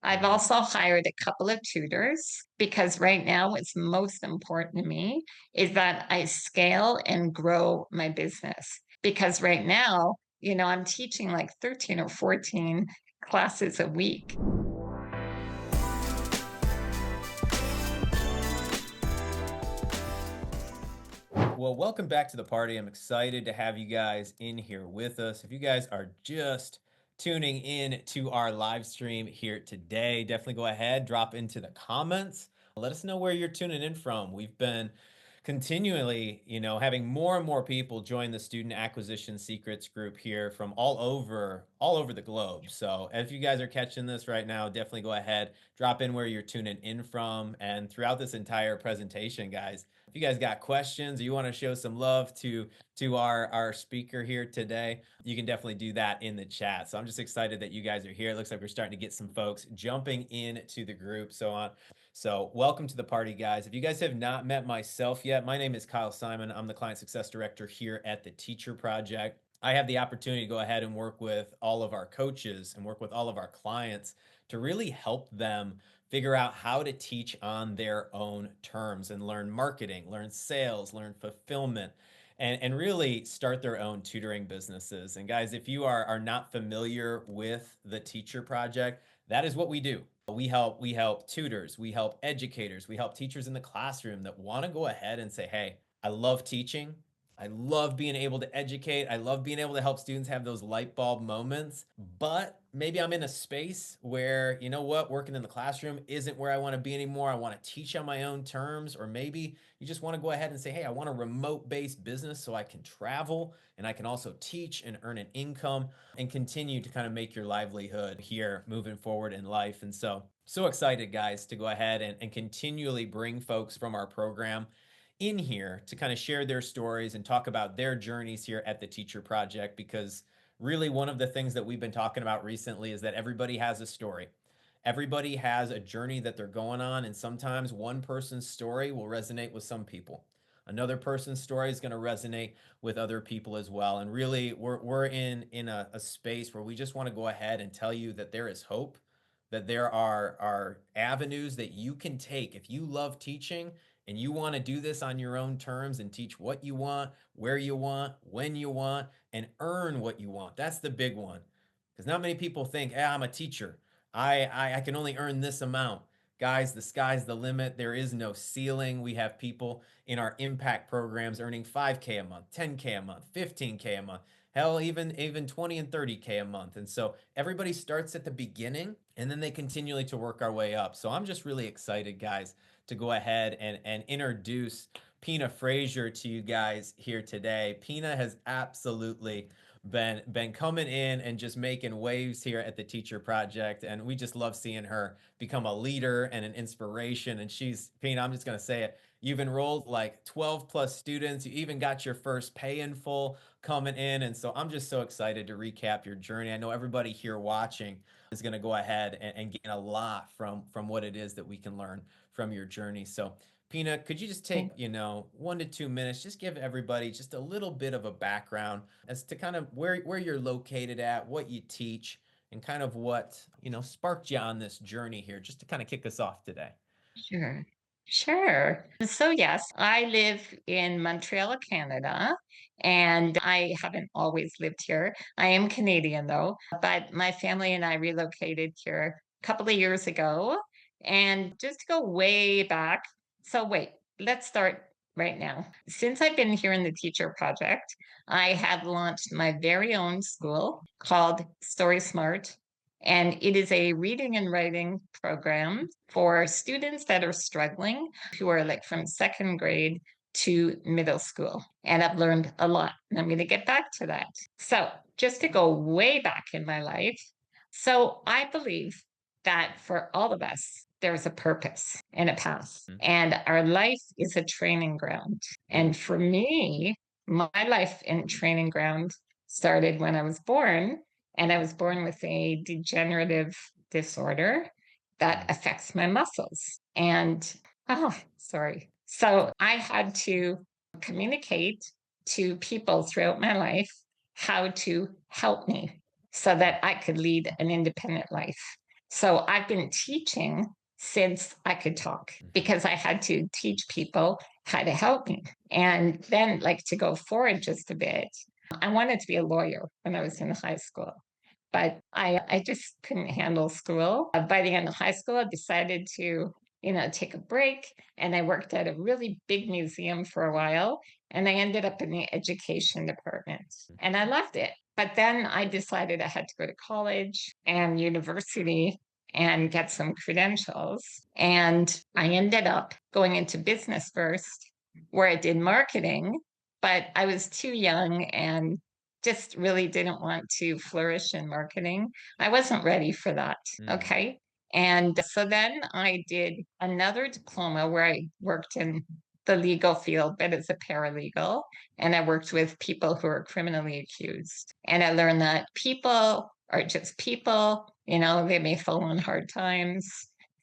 I've also hired a couple of tutors because right now what's most important to me is that I scale and grow my business. Because right now, I'm teaching like 13 or 14 classes a week. Well, welcome back to the party. I'm excited to have you guys in here with us. If you guys are just tuning in to our live stream here today, definitely go ahead, drop into the comments. Let us know where you're tuning in from. We've been continually, having more and more people join the student acquisition secrets group here from all over the globe. So if you guys are catching this right now, definitely go ahead, drop in where you're tuning in from. And throughout this entire presentation, guys, if you guys got questions or you want to show some love to our speaker here today, you can definitely do that in the chat. So I'm just excited that you guys are here. It looks like we're starting to get some folks jumping into the group. So welcome to the party, guys. If you guys have not met myself yet, my name is Kyle Simon. I'm the Client Success Director here at the Teacher Project. I have the opportunity to go ahead and work with all of our coaches and work with all of our clients to really help them figure out how to teach on their own terms and learn marketing, learn sales, learn fulfillment, and really start their own tutoring businesses. And guys, if you are not familiar with the Teacher Project, that is what we do. We help tutors, we help educators, we help teachers in the classroom that want to go ahead and say, hey, I love teaching. I love being able to educate. I love being able to help students have those light bulb moments. But maybe I'm in a space where, you know what, working in the classroom isn't where I want to be anymore. I want to teach on my own terms. Or maybe you just want to go ahead and say, hey, I want a remote based business so I can travel and I can also teach and earn an income and continue to kind of make your livelihood here moving forward in life. And so excited, guys, to go ahead and continually bring folks from our program in here to kind of share their stories and talk about their journeys here at the Teacher Project, because really one of the things that we've been talking about recently is that everybody has a story. Everybody has a journey that they're going on, and sometimes one person's story will resonate with some people. Another person's story is going to resonate with other people as well. And really, we're in a space where we just want to go ahead and tell you that there is hope, that there are avenues that you can take if you love teaching and you want to do this on your own terms and teach what you want, where you want, when you want, and earn what you want. That's the big one. Because not many people think, hey, I'm a teacher. I can only earn this amount. Guys, the sky's the limit. There is no ceiling. We have people in our impact programs earning 5K a month, 10K a month, 15K a month, hell, even 20 and 30K a month. And so everybody starts at the beginning and then they continually to work our way up. So I'm just really excited, guys, to go ahead and introduce Pina Frazier to you guys here today. Pina has absolutely been coming in and just making waves here at the Teacher Project, and we just love seeing her become a leader and an inspiration. And she's, Pina, I'm just going to say it, you've enrolled like 12 plus students. You even got your first pay in full coming in. And so I'm just so excited to recap your journey. I know everybody here watching is going to go ahead and gain a lot from what it is that we can learn from your journey. So Pina, could you just take, 1 to 2 minutes, just give everybody just a little bit of a background as to kind of where you're located at, what you teach, and kind of what, sparked you on this journey here, just to kind of kick us off today. Sure. Sure. So, yes, I live in Montreal, Canada, and I haven't always lived here. I am Canadian, though, but my family and I relocated here a couple of years ago. And just to go way back, so wait, let's start right now. Since I've been here in the Teacher Project, I have launched my very own school called Story Smart, and it is a reading and writing program for students that are struggling, who are like from second grade to middle school. And I've learned a lot. And I'm going to get back to that. So, just to go way back in my life, so I believe that for all of us, there's a purpose and a path, Mhm. and our life is a training ground. And for me, my life and training ground started when I was born, and I was born with a degenerative disorder that Mhm. affects my muscles. And, oh, sorry. So I had to communicate to people throughout my life how to help me so that I could lead an independent life. So I've been teaching since I could talk Mhm. because I had to teach people how to help me. And then, like, to go forward just a bit, I wanted to be a lawyer when I was in high school, but I just couldn't handle school. By the end of high school, I decided to, take a break, and I worked at a really big museum for a while, and I ended up in the education department, and I loved it. But then I decided I had to go to college and university and get some credentials. And I ended up going into business first, where I did marketing, but I was too young and just really didn't want to flourish in marketing. I wasn't ready for that. Mm. Okay. And so then I did another diploma where I worked in the legal field, but as a paralegal. And I worked with people who are criminally accused. And I learned that people are just people, they may fall on hard times,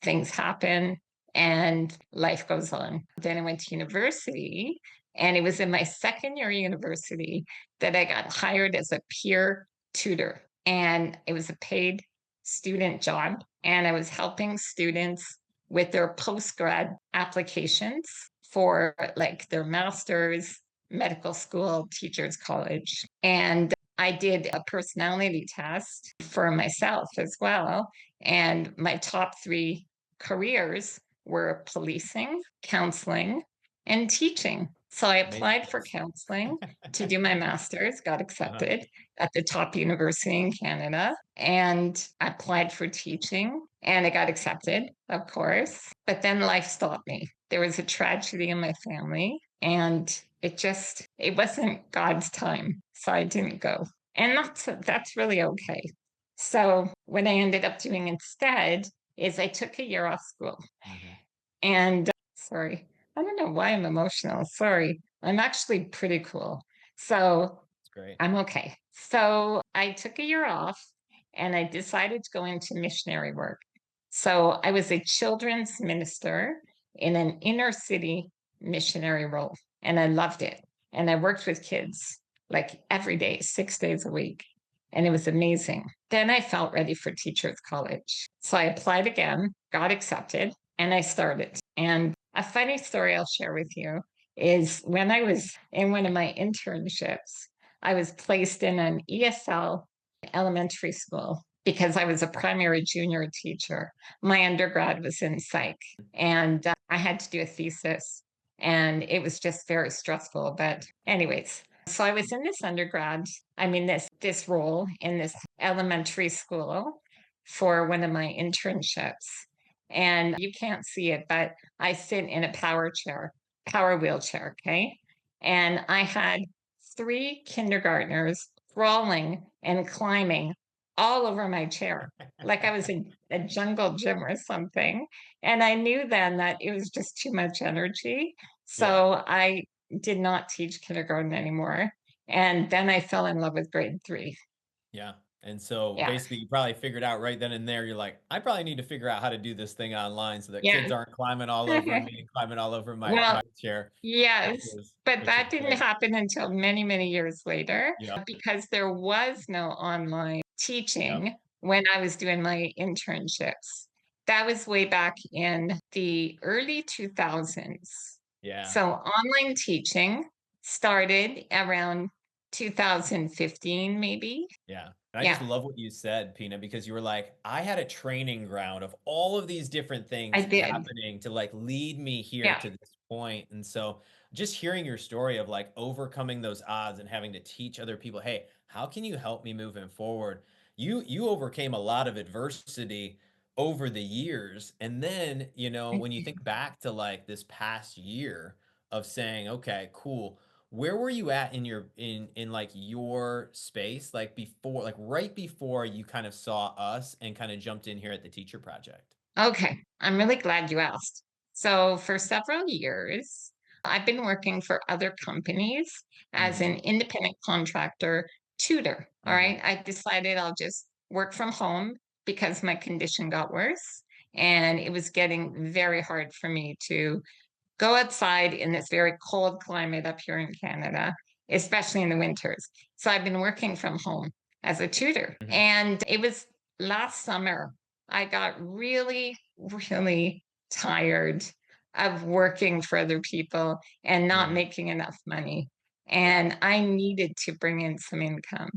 things happen, and life goes on. Then I went to university, and it was in my second year of university that I got hired as a peer tutor. And it was a paid student job. And I was helping students with their post grad applications for like their master's, medical school, teachers college. And I did a personality test for myself as well. And my top three careers were policing, counseling, and teaching. So I Amazing applied for list. counseling to do my master's, got Uh-huh. accepted at the top university in Canada, and I applied for teaching, and I got accepted, of course. But then life stopped me. There was a tragedy in my family, and it wasn't God's time. So I didn't go. And that's really okay. So what I ended up doing instead is I took a year off school. Mhm. And sorry, I don't know why I'm emotional. Sorry. I'm actually pretty cool. So It's great. I'm okay. So I took a year off and I decided to go into missionary work. So I was a children's minister in an inner city missionary role, and I loved it. And I worked with kids like every day, 6 days a week. And it was amazing. Then I felt ready for teachers college. So I applied again, got accepted, and I started. And a funny story I'll share with you is when I was in one of my internships, I was placed in an ESL elementary school because I was a primary junior teacher. My undergrad was in psych, and I had to do a thesis, and it was just very stressful. But, anyways, so I was in this undergrad, I mean, this role in this elementary school for one of my internships. And you can't see it, but I sit in a power wheelchair. Okay. And I had three kindergartners crawling and climbing all over my chair, like I was in a jungle gym or something. And I knew then that it was just too much energy. Yeah. So I did not teach kindergarten anymore. And then I fell in love with grade three. Yeah. And so Yeah. basically you probably figured out right then and there, you're like, I probably need to figure out how to do this thing online so that kids Yeah. aren't climbing all over me and climbing all over my Well, chair, yes, but which is that didn't great. happen until many, many years later Yep. because there was no online Yep. teaching when I was doing my internships. That was way back in the early 2000s. Yeah. So online teaching started around 2015, maybe. Yeah. And I just Yeah, love what you said, Pina, because you were like, I had a training ground of all of these different I things did. happening to like lead me here Yeah. to this point. And so just hearing your story of like overcoming those odds and having to teach other people, hey, how can you help me moving forward? You overcame a lot of adversity over the years. And then, when you think back to like this past year of saying, okay, cool, where were you at in like your space, like before, like right before you kind of saw us and kind of jumped in here at the teacher project? Okay, I'm really glad you asked. So, for several years, I've been working for other companies as Mhm. an independent contractor tutor. All Mhm. right, I decided I'll just work from home because my condition got worse. And it was getting very hard for me to go outside in this very cold climate up here in Canada, especially in the winters. So, I've been working from home as a tutor. Mhm. And it was last summer. I got really, really tired of working for other people and not Mhm. making enough money. Yeah. And I needed to bring in some income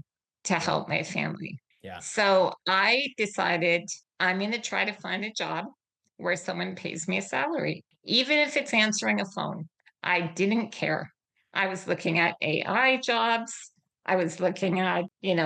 to Yep. help my family. Yeah. So I decided I'm going to try to find a job where someone pays me a salary, even if it's answering a phone. I didn't care. I was looking at AI jobs. I was looking at,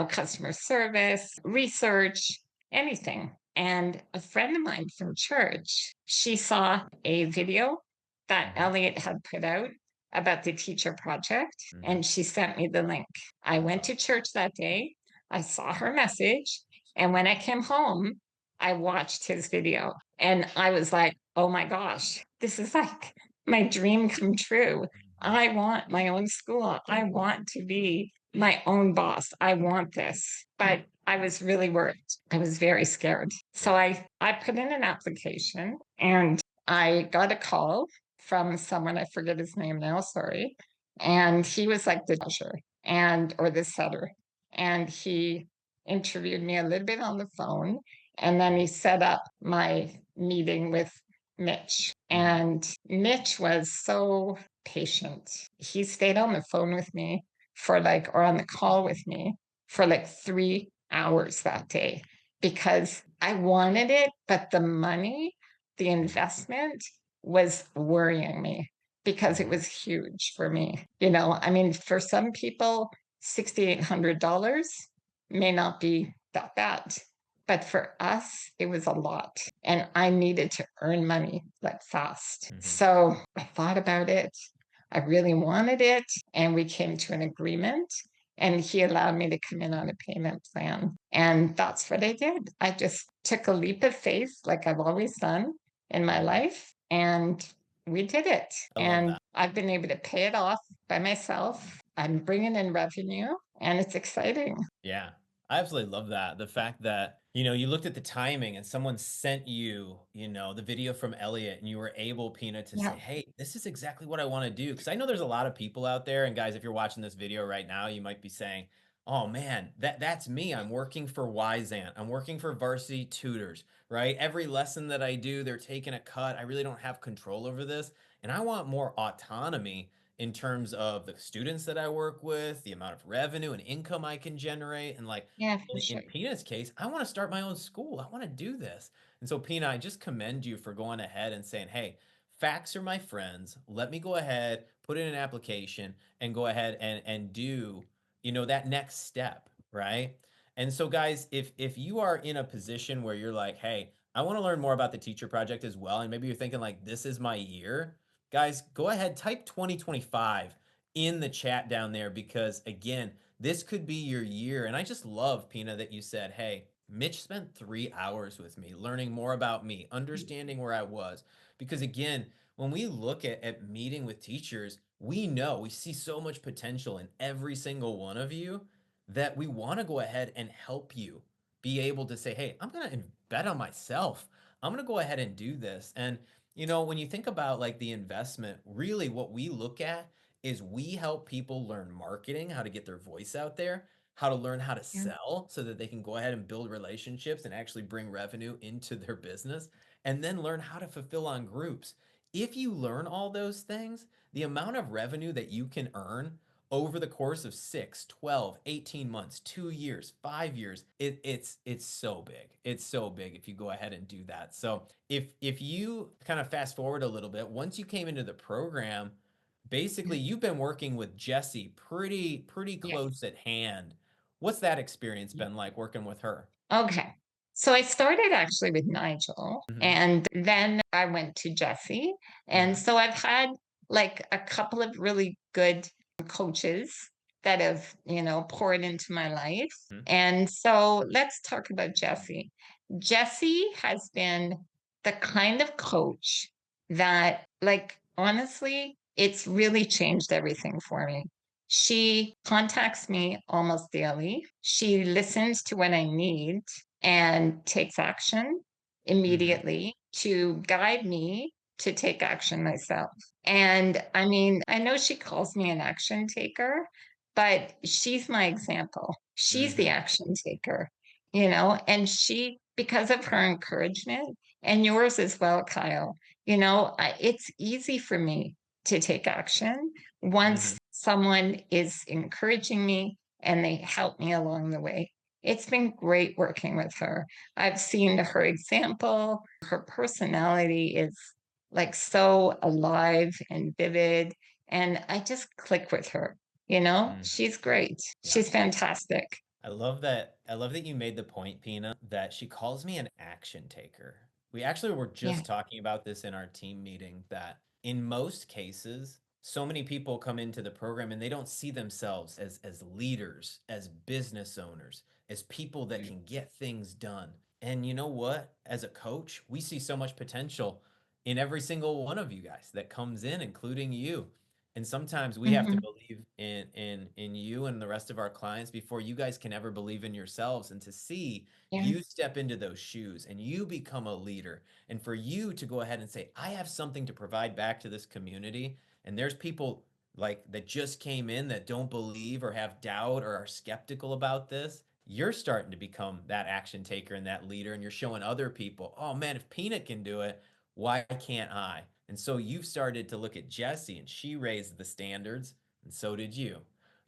customer service, research, anything. And a friend of mine from church, she saw a video that Mhm. Elliot had put out about the teacher project, Mhm. and she sent me the link. I went Oh, to church that day. I saw her message. And when I came home, I watched his video and I was like, oh my gosh, this is like my dream come true. mhm. I want my own school. I want to be my own boss. I want this. But I was really worried. I was very scared. So Yeah. I put in an application and I got a call from someone, I forget his name now, sorry. And he was like the usher and or the setter. And he interviewed me a little bit on the phone. And then he set up my meeting with Mitch. Mhm. And Mitch was so patient. He stayed on the phone with me for like, or on the call with me for like 3 hours that day because I wanted it, but the money, the Mhm. investment was worrying me because it Mhm. was huge for me. I mean, for some people, $6,800 may not be that bad. But for us, it was a lot. And I needed to earn money like fast. Mhm. So I thought about it. I really wanted it. And we came to an agreement. And he allowed me to come in on a payment plan. And that's what I did. I just took a leap of faith, like I've always done in my Mhm. life. And we did it. I love And that. I've been able to pay it off by myself. I'm bringing in revenue and it's exciting. Yeah. I absolutely love that. The fact that, you looked at the timing and someone sent you, the video from Elliot and you were able, Pina, to say, Yeah. hey, this is exactly what I want to do. Because I know there's a lot of people out there. And guys, if you're watching this video right now, you might be saying, oh man, that's me. I'm working for Wyzant. I'm working for Varsity Tutors, right? Every lesson that I do, they're taking a cut. I really don't have control over this. And I want more autonomy in terms of the students that I work with, the amount of revenue and income I can generate. And like Yeah, for in sure. Pina's case, I want to start my own school. I want to do this. And so, Pina, I just commend you for going ahead and saying, hey, facts are my friends. Let me go ahead, put in an application and go ahead and do, that next step, right? And so guys, if you are in a position where you're like, hey, I want to learn more about the teacher project as well, and maybe you're thinking like this is my year, guys, go ahead, type 2025 in the chat down there because again, this could be your year. And I just love, Pina, that you said, hey, Mitch spent 3 hours with me, learning more about me, understanding where I was. Because again, when we look at meeting with teachers, we see so much potential in every single one of you that we want to go ahead and help you be able to say, hey, I'm going to bet on myself. I'm going to go ahead and do this. And when you think about like the investment, really what we look at is we help people learn marketing, how to get their voice out there, how to learn how to Yeah. sell so that they can go ahead and build relationships and actually bring revenue into their business, and then learn how to fulfill on groups. If you learn all those things, the amount of revenue that you can earn over the course of 6, 12, 18 months, 2 years, 5 years, it's so big. It's so big if you go ahead and do that. So, if you kind of fast forward a little bit, once you came into the program, basically you've been working with Jessie pretty Yeah. close at hand. What's that experience been like working with her? Okay. So I started actually with Nigel Mhm. and then I went to Jesse. And Mhm. so I've had like a couple of really good coaches that have, poured into my life. Mhm. And so let's talk about Jesse. Jesse has been the kind of coach that, like, honestly, it's really changed everything for me. She contacts me almost daily. She listens to what I need and takes action Mhm. immediately to guide me to take action myself. And I mean, I know she calls me an action taker, but she's my example. She's the Mhm. action taker, and she because of her encouragement and yours as well, Kyle. It's easy for me to take action once Mhm. someone is encouraging me and they help me along the way. It's been great working with her. I've seen her example. Her personality is like so alive and vivid, and I just click with her. Mhm. She's great. Yeah. She's fantastic. I love that you made the point, Pina, that she calls me an action taker. We actually were Yeah. just talking about this in our team meeting that in most cases, so many people come into the program and they don't see themselves as leaders, as business owners, as people that can get things done. And you know what? As a coach, we see so much potential in every single one of you guys that comes in, including you. And sometimes we have to Mhm. believe in you and the rest of our clients before you guys can ever believe in yourselves, and to see Yeah. you step into those shoes and you become a leader, and for you to go ahead and say, I have something to provide back to this community, and there's people like that just came in that don't believe or have doubt or are skeptical about this. You're starting to become that action taker and that leader, and you're showing other people, oh man, if Peanut can do it, why can't I? And so you've started to look at Jessie, and she raised the standards, and so did you,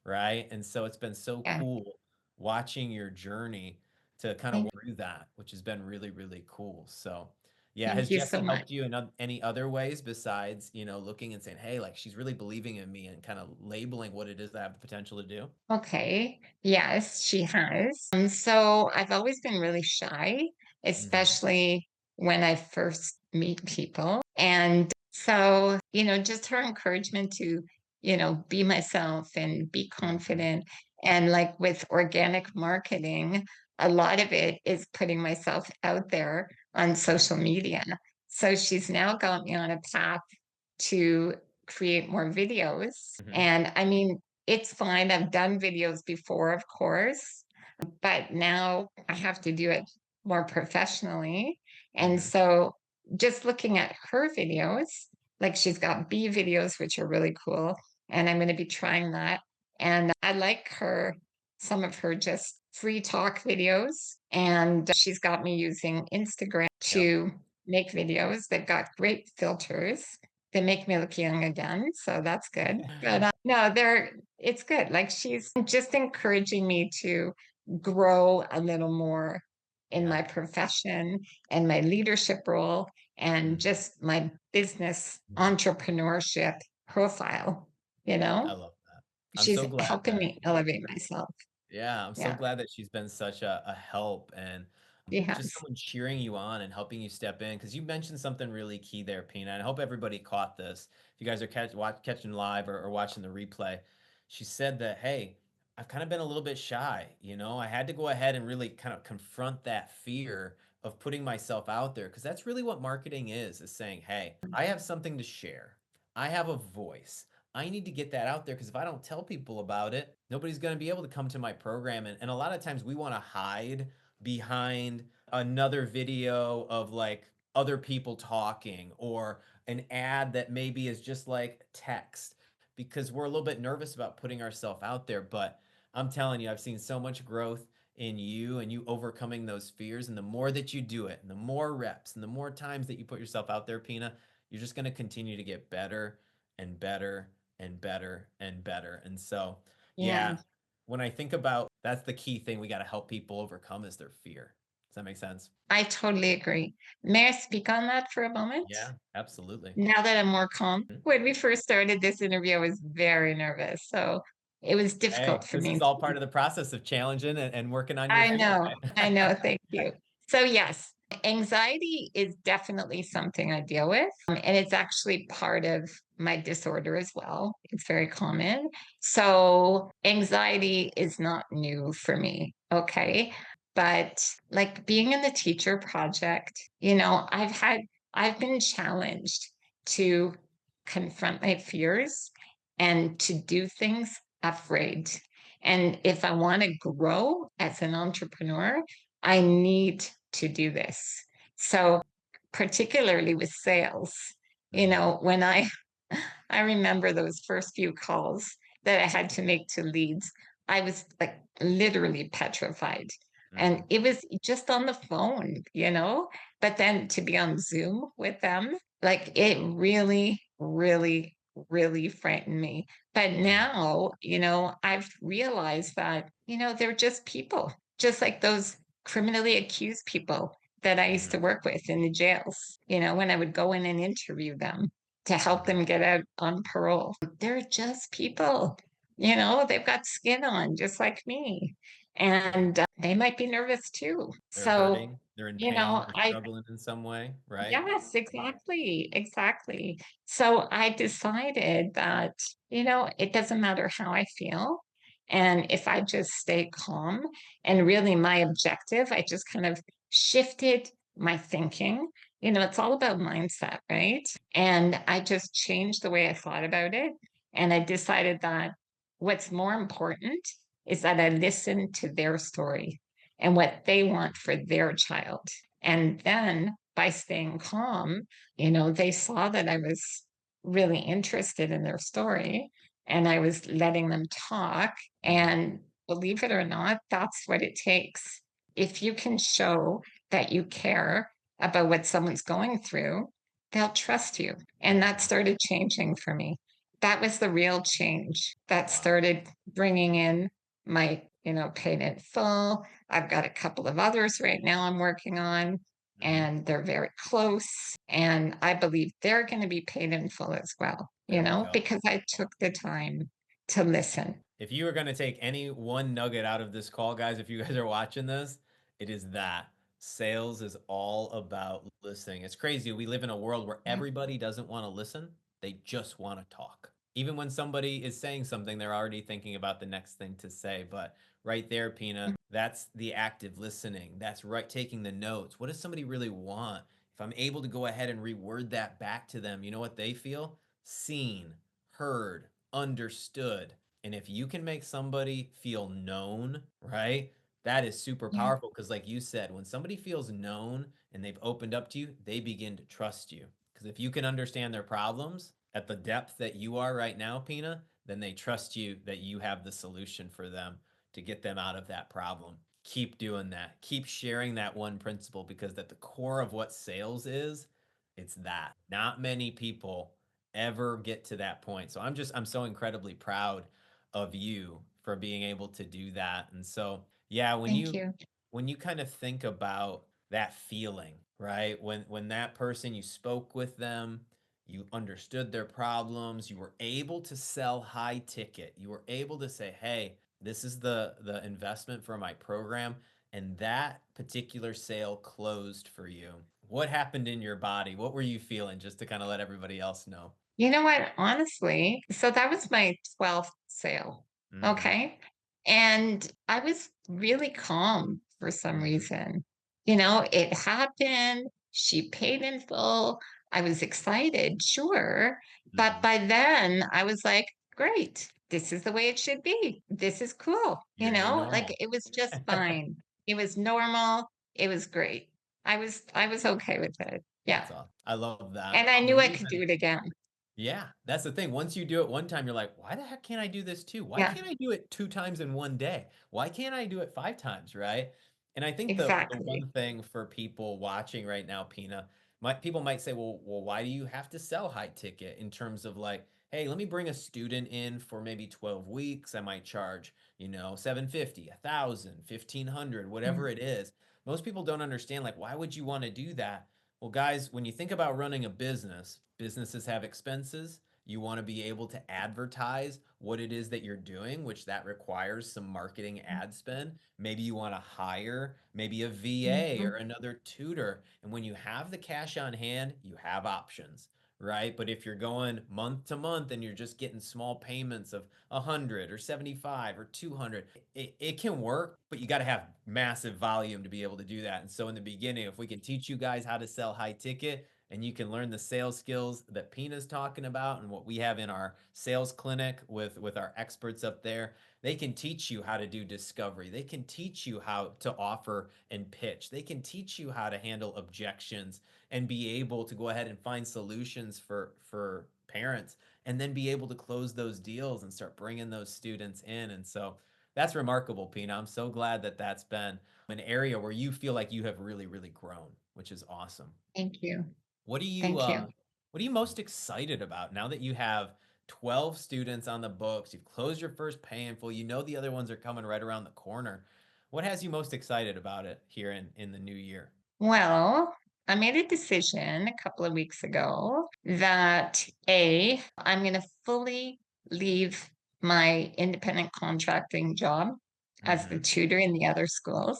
right? And so it's been so Yeah. cool watching your journey to kind of Thank, work through that, which has been really, really cool. So, yeah, has thank you so Jessie much. helped you in any other ways besides, looking and saying, hey, like she's really believing in me and kind of labeling what it is that I have the potential to do? Okay. Yes, she has. So I've always been really shy, Mm-hmm. especially when I first meet people. And so, just her encouragement to, be myself and be Mm-hmm. confident. And like with organic marketing, a lot of it is putting myself out there on Yep. social media. So she's now got me on a path to create more videos. Mm-hmm. And I mean, it's fine. I've done videos before, of course, but now I have to do it more professionally. And Mm-hmm. so just looking at her videos, like she's got bee videos, which are really cool. And I'm going to be trying that. And I like some of her just free talk videos. And she's got me using Instagram Yep. to make videos. They've got great filters. They make me look young again. So that's good. But no, it's good. Like she's just encouraging me to grow a little more in Yeah. my profession and my leadership role and Mm-hmm. just my business Mm-hmm. entrepreneurship profile, you I know? love that. I'm She's so glad helping that me elevate myself. Yeah, I'm so Yeah, glad that she's been such a help, and she just has. someone cheering you on and helping you step in. Because you mentioned something really key there, Pina, and I hope everybody caught this. If you guys are catching live or watching the replay, she said that, hey, I've kind of been a little bit shy. I had to go ahead and really kind of confront that fear of putting myself out there, because that's really what marketing is saying, hey, I have something to share. I have a voice. I need to get that out there, because if I don't tell people about it, nobody's going to be able to come to my program. And a lot of times we want to hide behind another video of like other people talking, or an ad that maybe is just like text, because we're a little bit nervous about putting ourselves out there. But I'm telling you, I've seen so much growth in you and you overcoming those fears. And the more that you do it, and the more reps and the more times that you put yourself out there, Pina, you're just going to continue to get better and better and better and better. And so, Yeah, yeah, when I think about that's the key thing we got to help people overcome is their fear. Does that make sense? I totally agree. May I speak on that for a moment? Yeah, absolutely. Now that I'm more calm. Mhm. When we first started this interview, I was very nervous. So it was difficult Hey, for this me. is all part of the process of challenging and working on your I fear, know. I right? know. Thank you. So, yes, anxiety is definitely something I deal with. And it's actually part of my disorder as well. It's very common. So, anxiety is not new for me. Okay. But like being in the teacher project, I've been challenged to confront my fears and to do things afraid. And if I want to grow as an entrepreneur, I need to do this. So, particularly with sales, Mhm. when I remember those first few calls that I had to make to leads, I was like literally petrified. And Mhm. it was just on the phone, you know? But then to be on Zoom with them, like it really, really, really frightened me. But Mhm. now, I've realized that, they're just people, just like those criminally accused people that I used Mhm. to work with in the jails, when I would go in and interview them to help Mhm. them get out on parole. They're just people, they've got skin on just like me. And they might be nervous too. They're So, hurting, they're in pain, they're I struggling in some way, right? yes, exactly, exactly. So I decided that, it doesn't matter how I feel. And if I just stay calm and really my objective, I just kind of shifted my thinking. It's all about mindset, right? And I just changed the way I thought about it. And I decided that what's more important is that I listen to their story and what they want for their child. And then by staying calm, they saw that I was really interested in their story and I was letting them talk. Mhm. And believe it or not, that's what it takes. If you can show that you care about what someone's going through, they'll trust you. And that Mhm. started changing for me. That was the real change that Wow. started bringing in my, paid in full. I've got a couple of others right now I'm working on, Mhm. and they're very close. And I believe they're going to be paid in full as well, There we go. because I took the time to listen. If you were going to take any one nugget out of this call, guys, if you guys are watching this, it is that sales is all about listening. It's crazy. We live in a world where Yeah. everybody doesn't want to listen, they just want to talk. Even when somebody is saying something, they're already thinking about the next thing to say. But right there, Pina, that's the active listening. That's right, taking the notes. What does somebody really want? If I'm able to go ahead and reword that back to them, you know what they feel? Seen, heard, understood. And if you can make somebody feel known, right? That is super Yeah. powerful because, like you said, when somebody feels known and they've opened up to you, they begin to trust you. Because if you can understand their problems at the depth that you are right now, Pina, then they trust you that you have the solution for them to get them out of that problem. Keep doing that. Keep sharing that one principle because at the core of what sales is, it's that. Not many people ever get to that point. So I'm so incredibly proud of you for being able to do that. And so, yeah, Thank you. when you kind of think about that feeling, right? When that person you spoke with them, you understood their problems, you were able to sell high ticket. You were able to say, "Hey, this is the investment for my program." And that particular sale closed for you. What happened in your body? What were you feeling just to kind of let everybody else know? You know what? Honestly, so that was my 12th sale. Mhm. Okay. And I was really calm for some Mhm. reason. It happened. She paid in full. I was excited, sure. But Mhm. by then I was like, great. This is the way it should be. This is cool. Your new Like normal. it was just fine. It was normal. It was great. I was okay with it. Yeah. That's all. I love that. And I And the knew I could reason do it again. Yeah, that's the thing. Once you do it one time, you're like, "Why the heck can't I do this too? Why Yeah. can't I do it 2 times in one day? Why can't I do it 5 times?" Right? And I think the Exactly. one thing for people watching right now, Pina, people might say, "Well, why do you have to sell high ticket?" In terms of like, "Hey, let me bring a student in for maybe 12 weeks. I might charge, 750, 1,000, 1,500, Mm, whatever it is." Most people don't understand like, why would you want to do that? Well, guys, when you think about running a business, businesses have expenses. You want to be able to advertise what it is that you're doing, which that requires some marketing mm, ad spend. Maybe you want to hire maybe a VA or mhm, another tutor. And when you have the cash on hand, you have options, right? But if you're going month to month and you're just getting small payments of 100 or 75 or 200, it can work, but you got to have massive volume to be able to do that. And so in the beginning, if we can teach you guys how to sell high ticket and you can learn the sales skills that Pina's talking about and what we have in our sales clinic with our experts up there, they can teach you how to do discovery. They can teach you how to offer and pitch. They can teach you how to handle objections and be able to go ahead and find solutions for parents and then be able to close those deals and start bringing those students in. And so that's remarkable, Pina. I'm so glad that that's been an area where you feel like you have really, really grown, which is awesome. Thank you. What are you Thank you. what are you most excited about now that you have 12 students on the books, you've closed your first pay in full, you know the other ones are coming right around the corner. What has you most excited about it here in the new year? Well, I made a decision a couple of weeks ago that I'm going to fully leave my independent contracting job as the Mhm. tutor in the other schools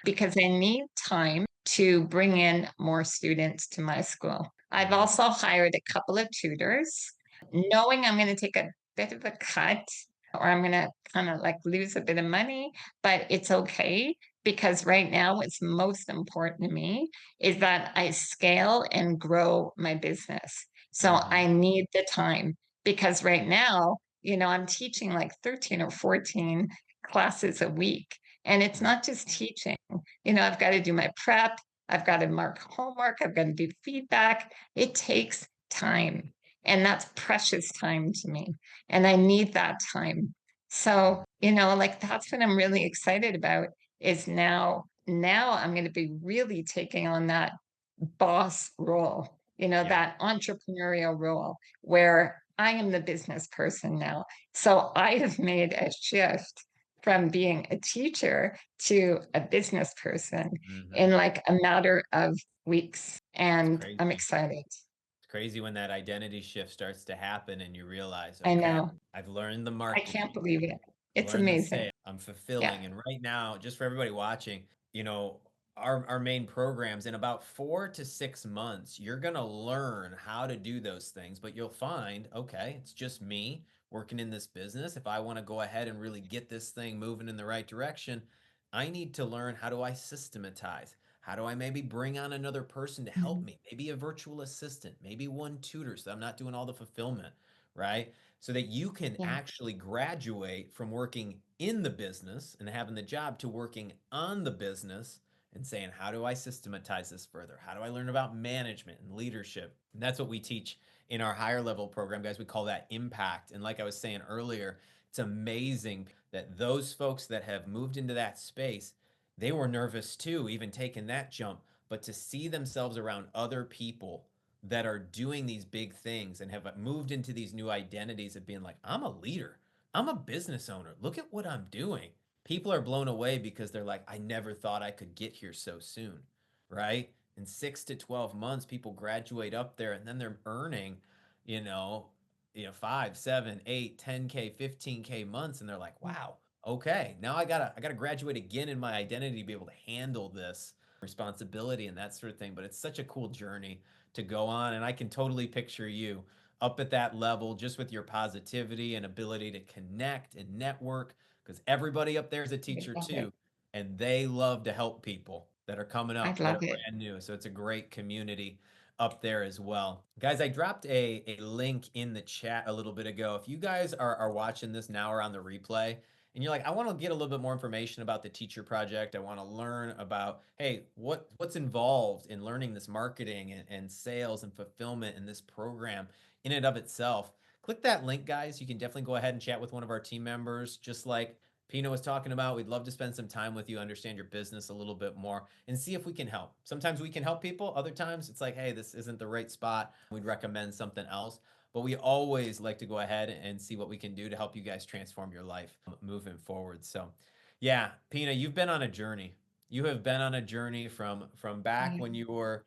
because I need time to bring in more students to my school. I've Mhm. also hired a couple of tutors, knowing I'm going to take a bit of a cut or I'm going to kind of like lose a bit of money, but it's okay because right now what's most important to me is that I scale and grow my business. So I Mhm. need the time because right now, I'm teaching like 13 or 14 classes a week. And it's Mhm. not just teaching. I've got to do my prep, I've got to mark homework, I've got to do feedback. It takes time. And that's precious time to me. And I need that time. So, like that's what I'm really excited about is now I'm going to be really taking on that boss role, Yeah. that entrepreneurial role where I am the business person now. So I have made a shift from being a teacher to a business person in Mhm. like a matter of weeks. It's And I'm crazy. excited. It's crazy when that identity shift starts to happen and you realize, I okay, know. I've learned the I can't marketing. believe it. I've It's learned the amazing. sale. I'm Yeah. fulfilling. And right now, just for everybody watching, you know, our main programs in about 4 to 6 months, you're gonna learn how to do those things, but you'll find, okay, it's just me working in this business. If I want to go ahead and really get this thing moving in the right direction, I need to learn how do I systematize? How do I maybe bring on another person to help Mhm. me? Maybe a virtual assistant, maybe one tutor, so I'm not doing all the fulfillment, right? So that you can Yeah. actually graduate from working in the business and having the job to working on the business and saying, how do I systematize this further? How do I learn about management and leadership? And that's what we teach in our higher level program, guys. We call that impact. And like I was saying earlier, it's amazing that those folks that have moved into that space, they were nervous too, even taking that jump. But to see themselves around other people that are doing these big things and have moved into these new identities of being like, I'm a leader, I'm a business owner, look at what I'm doing. People are blown away because they're like, I never thought I could get here so soon, right? In 6 to 12 months, people graduate up there and then they're earning, you know, 5, 7, 8, 10K, 15K months, and they're like, wow, okay, now I gotta graduate again in my identity to be able to handle this responsibility and that sort of thing. But it's such a cool journey to go on. And I can totally picture you up at that level just with your positivity and ability to connect and network because everybody up there is a I teacher love it. too. And they love to help people that are coming I up that love are it. brand new. So it's a great community up there as well. Guys, I dropped a link in the chat a little bit ago. If you guys are watching this now or on the replay, and you're like, I want to get a little bit more information about the teacher project. I want to learn about, hey, what's involved in learning this marketing and sales and fulfillment in this program in and of itself. Click that link, guys. You can definitely go ahead and chat with one of our team members, just like Pino was talking about. We'd love to spend some time with you, understand your business a little bit more, and see if we can help. Sometimes we can help people. Other times it's like, hey, this isn't the right spot. We'd recommend something else. But we always like to go ahead and see what we can do to help you guys transform your life moving forward. So, yeah, Pina, you've been on a journey. You have been on a journey from back Yeah. when you were,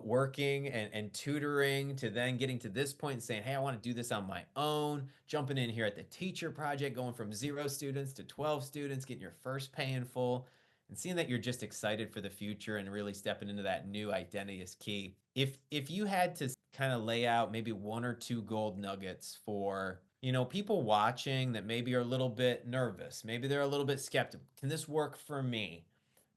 working and tutoring to then getting to this point and saying, "Hey, I want to do this on my own." Jumping in here at the teacher project, going from 0 students to 12 students, getting your first pay in full, and seeing that you're just excited for the future and really stepping into that new identity is key. If you had to kind of lay out maybe one or two gold nuggets for, people watching that maybe are a little bit nervous, maybe they're a little bit skeptical. Can this work for me?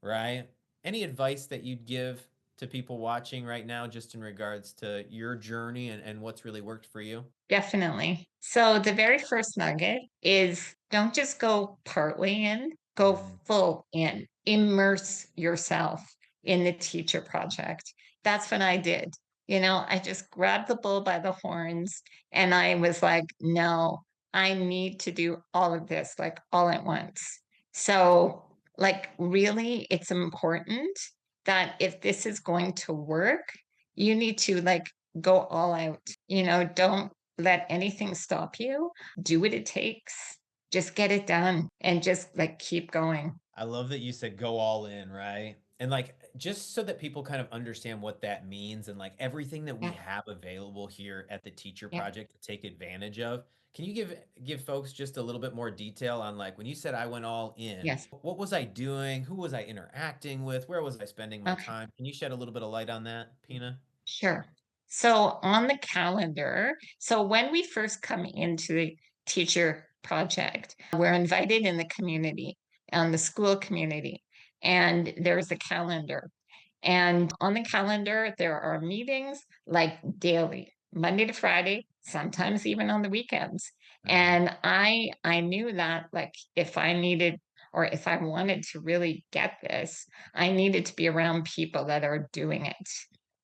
Right? Any advice that you'd give to people watching right now just in regards to your journey and what's really worked for you? Definitely. So the very first nugget is don't just go partly in, go Mhm. full in. Immerse yourself in the teacher project. That's what I did. I just grabbed the bull by the horns and I was like, no, I need to do all of this like all at once. So Like, really, it's important that if this is going to work, you need to like go all out. Don't let anything stop you. Do what it takes. Just get it done and just like keep going. I love that you said go all in, right? And like just so that people kind of understand what that means and like everything that we Yeah. have available here at the Teacher Yeah. Project to take advantage of. Can you give folks just a little bit more detail on like when you said I went all in, Yes. what was I doing? Who was I interacting with? Where was I spending my Okay. time? Can you shed a little bit of light on that, Pina? Sure. So on the calendar, so when we first come into the teacher project, we're invited in the community, and the school community, and there's a calendar. And on the calendar, there are meetings like daily, Monday to Friday, sometimes even on the weekends. Mhm. And I knew that like if I needed or if I wanted to really get this, I needed to be around people that are doing it.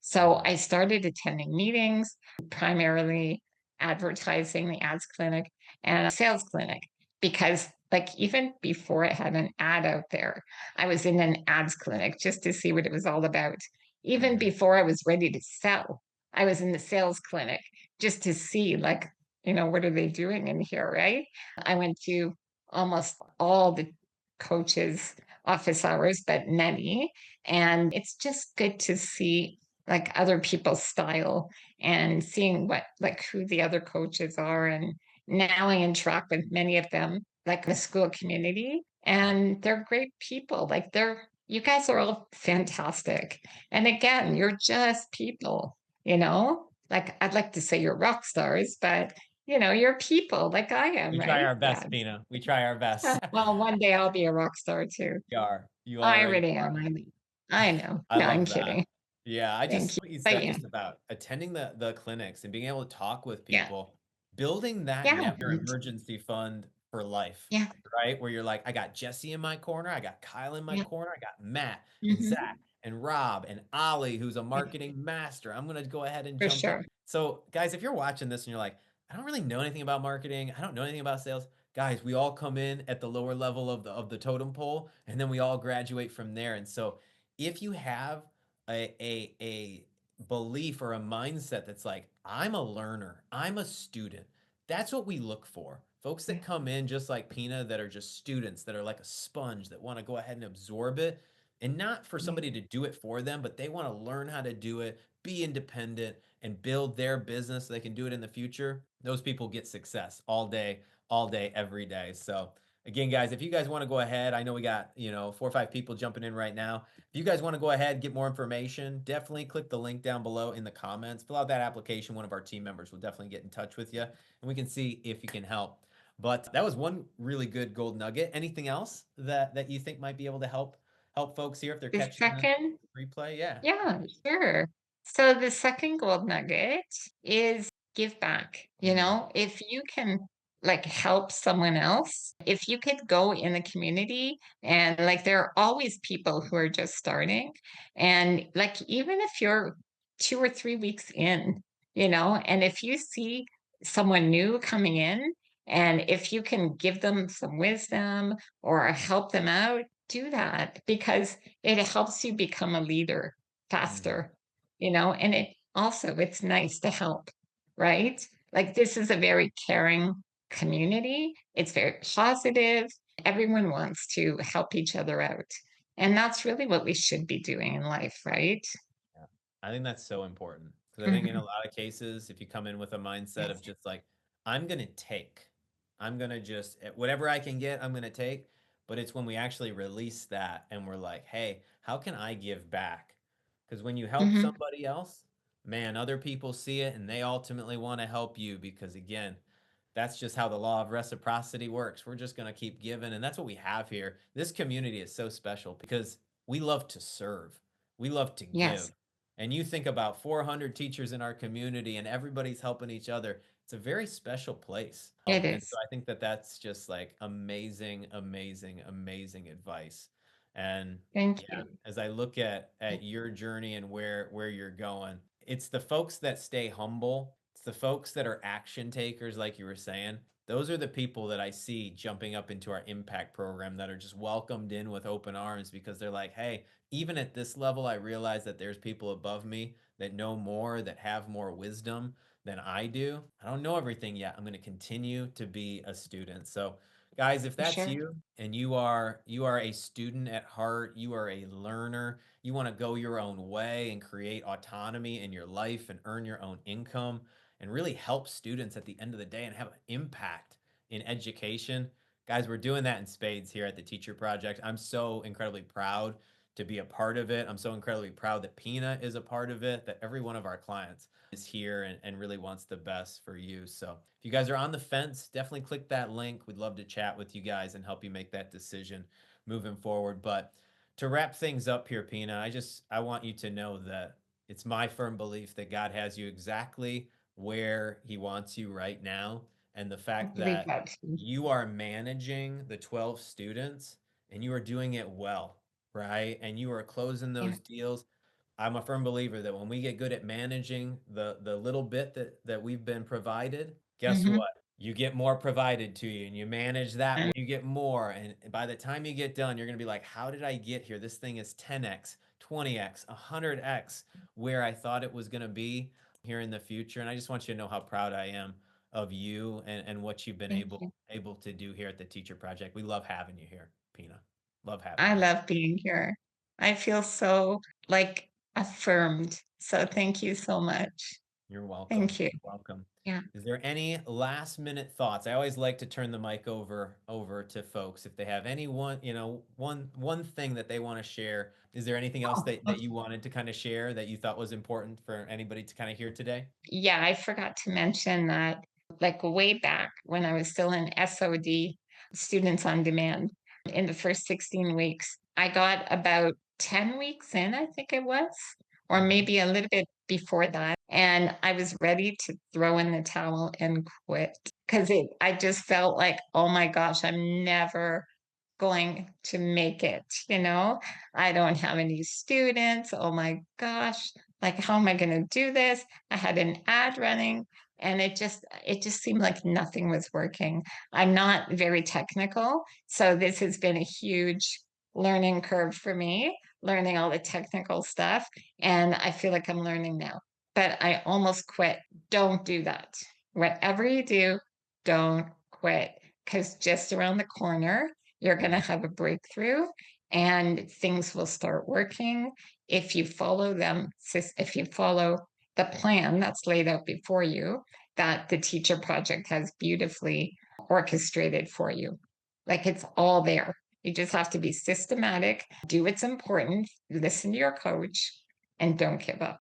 So Mhm. I started attending meetings, primarily advertising the ads clinic and a sales clinic because like even before I had an ad out there, I was in an ads clinic just to see what it was all about. Even Mhm. before I was ready to sell, I was in the sales clinic just to see, like, what are they doing in here, right? I went to almost all the coaches' office hours, but many. And it's just good to see like other people's style and seeing like who the other coaches are. And now I interact with many of them, like the school community, and they're great people. Like you guys are all fantastic. And again, you're just people. Like I'd like to say you're rock stars, but you're people like I am, We try right? our Yeah. best, Pina. We try our best. Well, one day I'll be a rock star too. You are. You I already really am. are. I know. I No, I'm love that. kidding. Yeah, I Thank just you. what you But said yeah, just about attending the clinics and being able to talk with yeah, people, building that yeah, network emergency fund for life, yeah, right? Where you're like, I got Jesse in my corner, I got Kyle in my yeah. corner, I got Matt and Zach Hmm. and Rob and Ollie, who's a marketing master. I'm gonna go ahead and For jump in. sure. So, guys, if you're watching this and you're like, I don't really know anything about marketing, I don't know anything about sales, guys, we all come in at the lower level of the totem pole, and then we all graduate from there. And so, if you have a belief or a mindset that's like, I'm a learner, I'm a student. That's what we look for. Folks that Yeah, come in just like Pina that are just students that are like a sponge that want to go ahead and absorb it and not for yeah, somebody to do it for them, but they want to learn how to do it, be independent and build their business so they can do it in the future. Those people get success all day, every day. So again, guys, if you guys want to go ahead, I know we got, 4 or 5 people jumping in right now. If you guys want to go ahead, get more information, definitely click the link down below in the comments. Fill out that application. One of our team members will definitely get in touch with you and we can see if you can help. But that was one really good gold nugget. Anything else that you think might be able to help folks here if they're the catching the second. replay? Yeah. Yeah, sure. So the second gold nugget is give back. Mm, If you can like help someone else, if you could go in the community and like there are always people who are just starting. And like even if you're 2 or 3 weeks in, and if you see someone new coming in, and if you can give them some wisdom or help them out, do that because it helps you become a leader mm. faster, and it's nice to help, right? Like this is a very caring community. It's very positive. Everyone wants to help each other out. And that's really what we should be doing in life, right? Yeah. I think that's so important because I think in a Mhm. lot of cases, if you come in with a mindset of Yes. just like, I'm going to take, I'm going to just, whatever I can get, I'm going to take. But it's when we actually release that and we're like, hey, how can I give back? Because when you help Hmm. somebody else, man, other people see it and they ultimately want to help you because, again, that's just how the law of reciprocity works. We're just going to keep giving. And that's what we have here. This community is so special because we love to serve, we love to Yes, give. And you think about 400 teachers in our community and everybody's helping each other. It's a very special place. it And so is. I think that that's just like amazing, amazing, amazing advice. And Thank yeah, you. as I look at your journey and where you're going, it's the folks that stay humble. It's the folks that are action takers, like you were saying, those are the people that I see jumping up into our impact program that are just welcomed in with open arms because they're like, hey, even at this level, I realize that there's people above me that know more, that have more wisdom than I do. I don't know everything yet. I'm going to continue to be a student. So, guys, if For that's sure. you and you are a student at heart, you are a learner, you want to go your own way and create autonomy in your life and earn your own income and really help students at the end of the day and have an impact in education. Guys, we're doing that in spades here at the Teacher Project. I'm so incredibly proud to be a part of it. I'm so incredibly proud that Pina is a part of it, that every one of our clients is here and really wants the best for you. So if you guys are on the fence, definitely click that link. We'd love to chat with you guys and help you make that decision moving forward. But to wrap things up here, Pina, I want you to know that it's my firm belief that God has you exactly where he wants you right now. And the I fact believe that that too. you are managing the 12 students and you are doing it well, right? And you are closing Yeah. those deals. I'm a firm believer that when we get good at managing the little bit that we've been provided, guess Hmm. what? You get more provided to you and you manage that, And you get more. And by the time you get done, you're going to be like, how did I get here? This thing is 10x, 20x, 100x where I thought it was going to be here in the future. And I just want you to know how proud I am of you and what you've been thank able you. able to do here at the Teacher Project. We love having you here, Pina. Love having I you. love being here. I feel so like affirmed. So thank you so much. You're welcome. Thank you. You're welcome. Yeah. Is there any last minute thoughts? I always like to turn the mic over to folks if they have any one thing that they want to share. Is there anything else Oh, that you wanted to kind of share that you thought was important for anybody to kind of hear today? yeah, I forgot to mention that, like, way back when I was still in SOD, Students on Demand, in the first 16 weeks, I got about 10 weeks in, I think it was, or Mhm. maybe a little bit before that. And I was ready to throw in the towel and quit because I just felt like, oh my gosh, I'm never going to make it, you know? I don't have any students. Oh my gosh. Like, how am I going to do this? I had an ad running and it just seemed like nothing was working. I'm not very technical, so this has been a huge learning curve for me, learning all the technical stuff, and I feel like I'm learning now. But I almost quit. Don't do that. Whatever you do, don't quit because just around the corner you're going to Mhm. have a breakthrough and things will start working if you follow them, if you follow the plan that's laid out before you, that the teacher project has beautifully orchestrated for you. Like it's all there. You just have to be systematic, do what's important, listen to your coach, and don't give up.